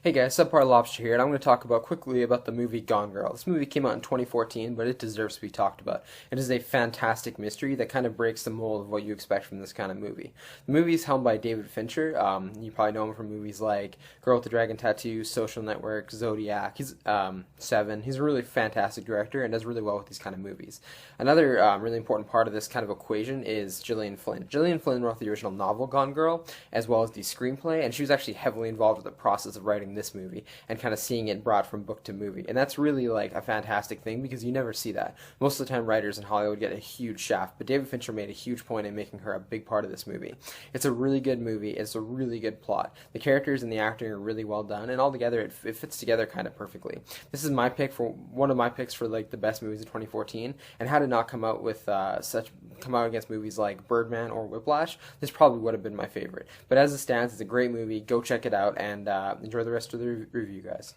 Hey guys, Subpar Lobster here, and I'm going to talk quickly about the movie Gone Girl. This movie came out in 2014, but it deserves to be talked about. It is a fantastic mystery that kind of breaks the mold of what you expect from this kind of movie. The movie is helmed by David Fincher. You probably know him from movies like Girl with the Dragon Tattoo, Social Network, Zodiac. He's Seven. He's a really fantastic director and does really well with these kind of movies. Another really important part of this kind of equation is Gillian Flynn. Gillian Flynn wrote the original novel Gone Girl, as well as the screenplay, and she was actually heavily involved with the process of writing this movie and kind of seeing it brought from book to movie. And that's really like a fantastic thing because you never see that. Most of the time writers in Hollywood get a huge shaft, but David Fincher made a huge point in making her a big part of this movie. It's a really good movie. It's a really good plot. The characters and the acting are really well done, and altogether it fits together kind of perfectly. This is my pick for one of my picks for like the best movies of 2014, and had it not come out with come out against movies like Birdman or Whiplash, this probably would have been my favorite. But as it stands, it's a great movie. Go check it out and enjoy the rest of the review, guys.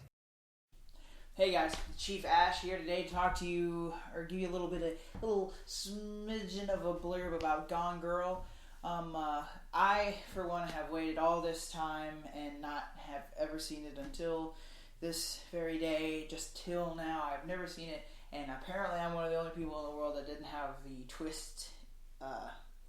Hey guys, Chief Ash here today to talk to you or give you a little smidgen of a blurb about Gone Girl. I, for one, have waited all this time and not have ever seen it until this very day, just till now. I've never seen it, and apparently I'm one of the only people in the world that didn't have the twist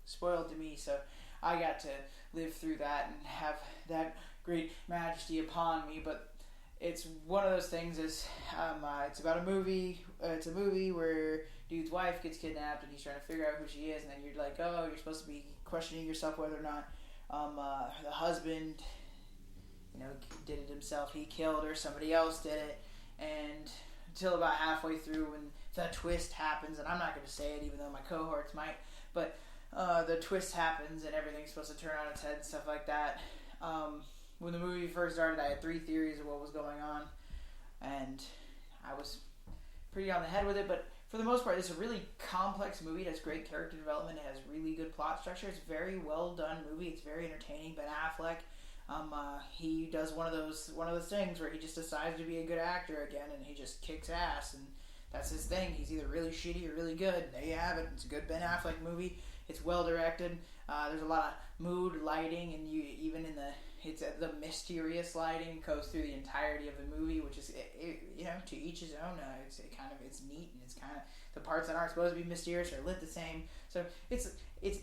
spoiled to me, so I got to live through that and have that great majesty upon me. But it's one of those things. It's about a movie. It's a movie where dude's wife gets kidnapped and he's trying to figure out who she is, and then you're like, oh, you're supposed to be questioning yourself whether or not the husband, did it himself. He killed her. Somebody else did it, and until about halfway through when the twist happens, and I'm not going to say it even though my cohorts might, but the twist happens and everything's supposed to turn on its head and stuff like that. When the movie first started, I had 3 theories of what was going on, and I was pretty on the head with it, but for the most part, it's a really complex movie. It has great character development. It has really good plot structure. It's a very well done movie. It's very entertaining. Ben Affleck, he does one of those things where he just decides to be a good actor again, and he just kicks ass, and that's his thing. He's either really shitty or really good. There you have it. It's a good Ben Affleck movie. It's well directed. There's a lot of mood lighting, and the mysterious lighting goes through the entirety of the movie, which is to each his own. It's neat, and it's kind of the parts that aren't supposed to be mysterious are lit the same. So it's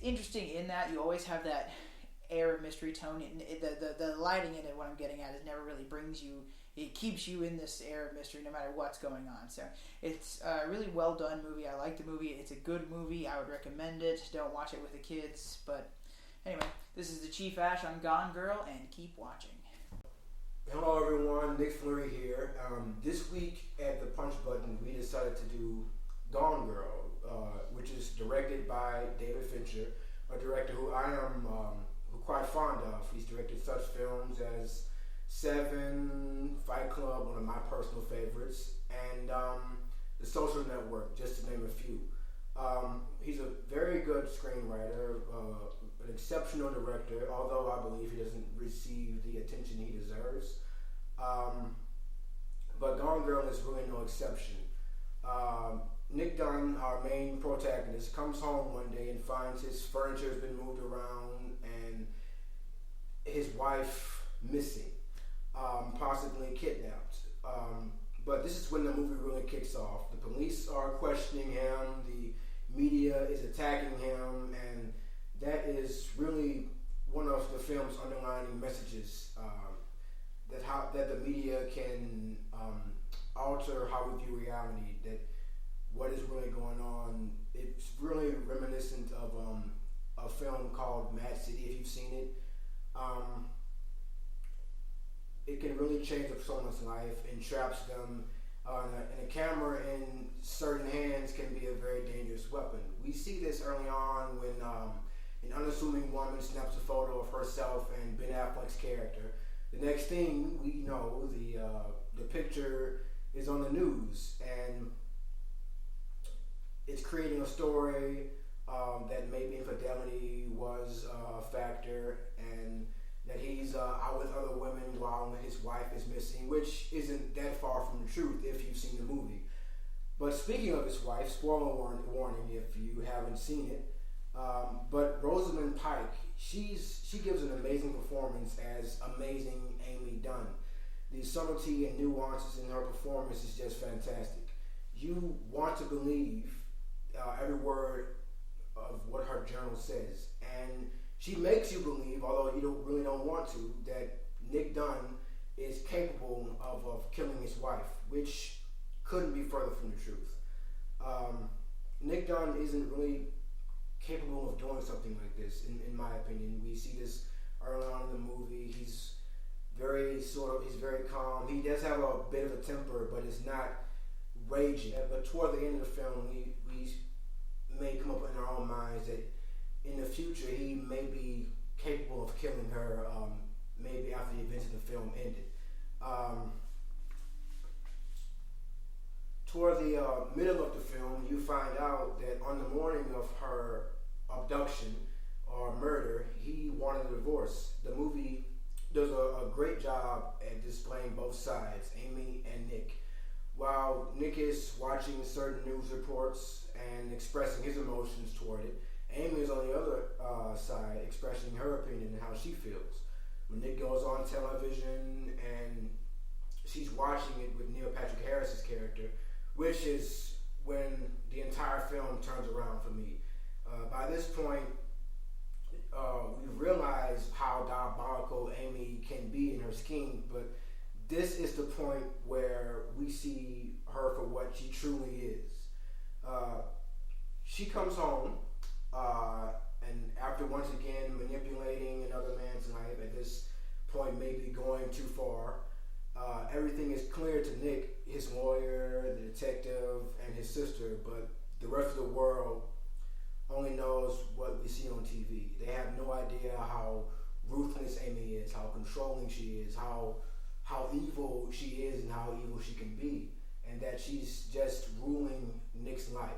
interesting in that you always have that air of mystery tone. The lighting in it, what I'm getting at, is never really brings you. It keeps you in this air of mystery no matter what's going on. So it's a really well done movie. I like the movie. It's a good movie. I would recommend it. Don't watch it with the kids. But anyway, this is the Chief Ash on Gone Girl, and keep watching. Hello everyone, Nick Flurry here. This week at the Punch Button, we decided to do Gone Girl, which is directed by David Fincher, a director who I am quite fond of. He's directed such films as Seven, Fight Club, one of my personal favorites, and The Social Network, just to name a few. He's a very good screenwriter, an exceptional director, although I believe he doesn't receive the attention he deserves. But Gone Girl is really no exception. Nick Dunn, our main protagonist, comes home one day and finds his furniture has been moved around and his wife missing, possibly kidnapped. But this is when the movie really kicks off. The police are questioning him, the media is attacking him, and that is really one of the film's underlying messages, that the media can alter how we view reality, that what is really going on. It's really reminiscent of a film called Mad City, if you've seen it. It can really change a person's life, entraps them, and a camera in certain hands can be a very dangerous weapon. We see this early on when an unassuming woman snaps a photo of herself and Ben Affleck's character. The next thing we know, the picture is on the news, and it's creating a story that maybe infidelity was a factor, and that he's out with other women while his wife is missing, which isn't that far from the truth if you've seen the movie. But speaking of his wife, spoiler warning if you haven't seen it, but Rosamund Pike, she gives an amazing performance as amazing Amy Dunn. The subtlety and nuances in her performance is just fantastic. You want to believe every word of what her journal says, and she makes you believe, although you really don't want to, that Nick Dunn is capable of killing his wife, which couldn't be further from the truth. Nick Dunn isn't really capable of doing something like this, in my opinion. We see this early on in the movie. He's very calm. He does have a bit of a temper, but it's not raging. But toward the end of the film, we may come up in our own minds that in the future he may be capable of killing her, maybe after the events of the film ended. Toward the middle of the film, you find out that on the morning of her abduction or murder, he wanted a divorce. The movie does a great job at displaying both sides, Amy and Nick. While Nick is watching certain news reports and expressing his emotions toward it, Amy is on the other side expressing her opinion and how she feels. When Nick goes on television and she's watching it with Neil Patrick Harris's character, which is when the entire film turns around for me. By this point, we realize how diabolical Amy can be in her scheme, but this is the point where we see her for what she truly is. She comes home, and after once again manipulating another man's life, at this point maybe going too far, everything is clear to Nick, his lawyer, the detective, and his sister, but the rest of the world only knows what we see on TV. They have no idea how ruthless Amy is, how controlling she is, how evil she is, and how evil she can be, and that she's just ruling Nick's life.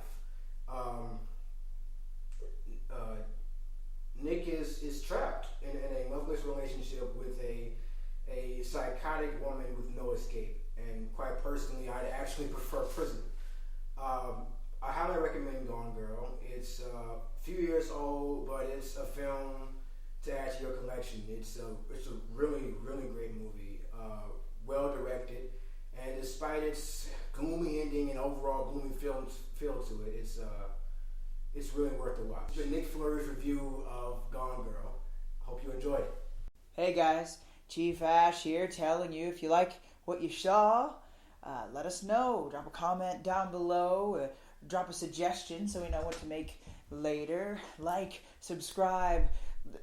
Nick is trapped in a loveless relationship with a psychotic woman with no escape, and quite personally, I'd actually prefer prison. I highly recommend Gone Girl. It's a few years old, but it's a film to add to your collection. It's a really, really great movie, well directed, and despite its gloomy ending and overall gloomy feel to it, it's really worth the watch. It's been Nick Flurry's review of Gone Girl. Hope you enjoyed it. Hey guys, Chief Ash here telling you if you like what you saw, let us know. Drop a comment down below. Drop a suggestion so we know what to make later. Like, subscribe,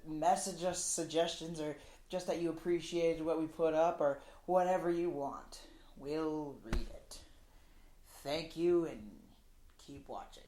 message us suggestions, or just that you appreciated what we put up, or whatever you want. We'll read it. Thank you, and keep watching.